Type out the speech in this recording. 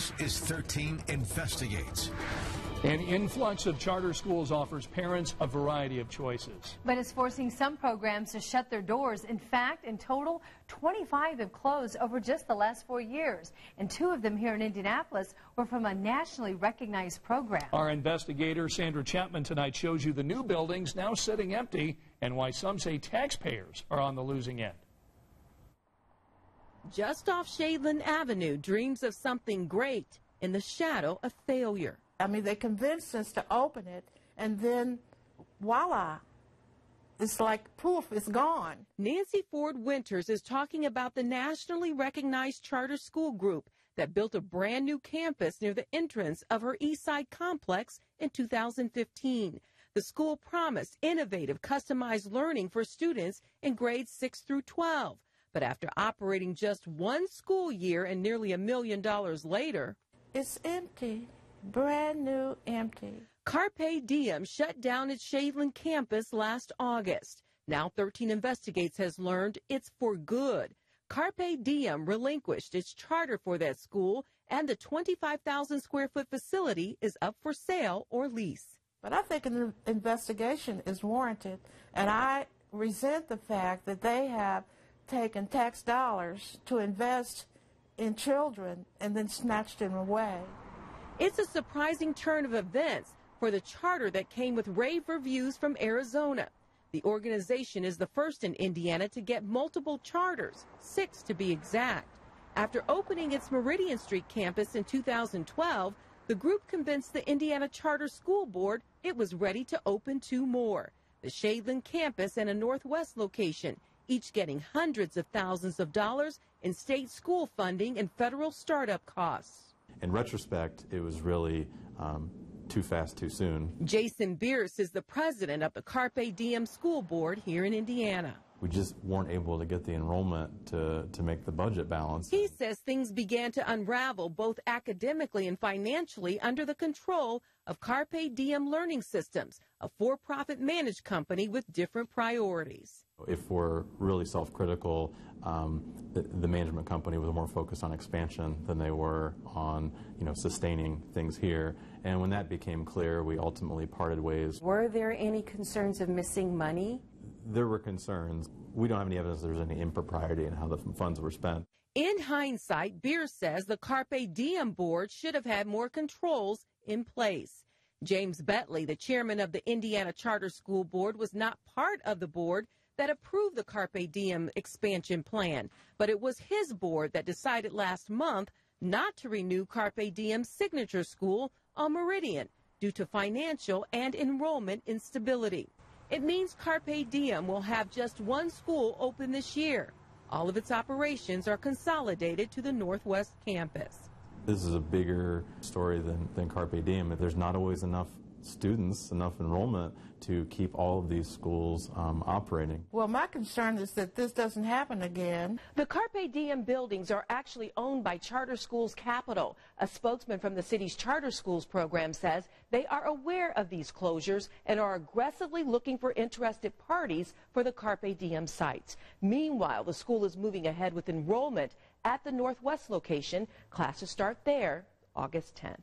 This is 13 Investigates. An influx of charter schools offers parents a variety of choices. But it's forcing some programs to shut their doors. In fact, in total, 25 have closed over just the last 4 years. And 2 of them here in Indianapolis were from a nationally recognized program. Our investigator, Sandra Chapman, tonight shows you the new buildings now sitting empty and why some say taxpayers are on the losing end. Just off Shadeland Avenue, dreams of something great in the shadow of failure. I mean, they convinced us to open it, and then, voila, it's like poof, it's gone. Nancy Ford Winters is talking about the nationally recognized charter school group that built a brand new campus near the entrance of her Eastside complex in 2015. The school promised innovative, customized learning for students in grades 6 through 12. But after operating just 1 school year and nearly $1 million later, it's empty. Brand new, empty. Carpe Diem shut down its Shadeland campus last August. Now 13 Investigates has learned it's for good. Carpe Diem relinquished its charter for that school, and the 25,000 square foot facility is up for sale or lease. But I think an investigation is warranted, and I resent the fact that they have taken tax dollars to invest in children and then snatched them away. It's a surprising turn of events for the charter that came with rave reviews from Arizona. The organization is the first in Indiana to get multiple charters, 6 to be exact. After opening its Meridian Street campus in 2012, the group convinced the Indiana Charter School Board it was ready to open 2 more, the Shadeland campus and a Northwest location, each getting hundreds of thousands of dollars in state school funding and federal startup costs. In retrospect, it was really too fast, too soon. Jason BEARCE is the president of the Carpe Diem School Board here in Indiana. We just weren't able to get the enrollment to make the budget balance. He says things began to unravel both academically and financially under the control of Carpe Diem Learning Systems, a for-profit managed company with different priorities. If we're really self-critical, the management company was more focused on expansion than they were on, sustaining things here. And when that became clear, we ultimately parted ways. Were there any concerns of missing money? There were concerns. We don't have any evidence there was any impropriety in how the funds were spent. In hindsight, BEARCE says the Carpe Diem board should have had more controls in place. James Betley, the chairman of the Indiana Charter School Board, was not part of the board that approved the Carpe Diem expansion plan, but it was his board that decided last month not to renew Carpe Diem's signature school on Meridian due to financial and enrollment instability. It means Carpe Diem will have just 1 school open this year. All of its operations are consolidated to the Northwest campus. This is a bigger story than Carpe Diem. There's not always enough students, enough enrollment to keep all of these schools operating. Well, my concern is that this doesn't happen again. The Carpe Diem buildings are actually owned by Charter Schools Capital. A spokesman from the city's charter schools program says they are aware of these closures and are aggressively looking for interested parties for the Carpe Diem sites. Meanwhile, the school is moving ahead with enrollment at the Northwest location. Classes start there August 10th.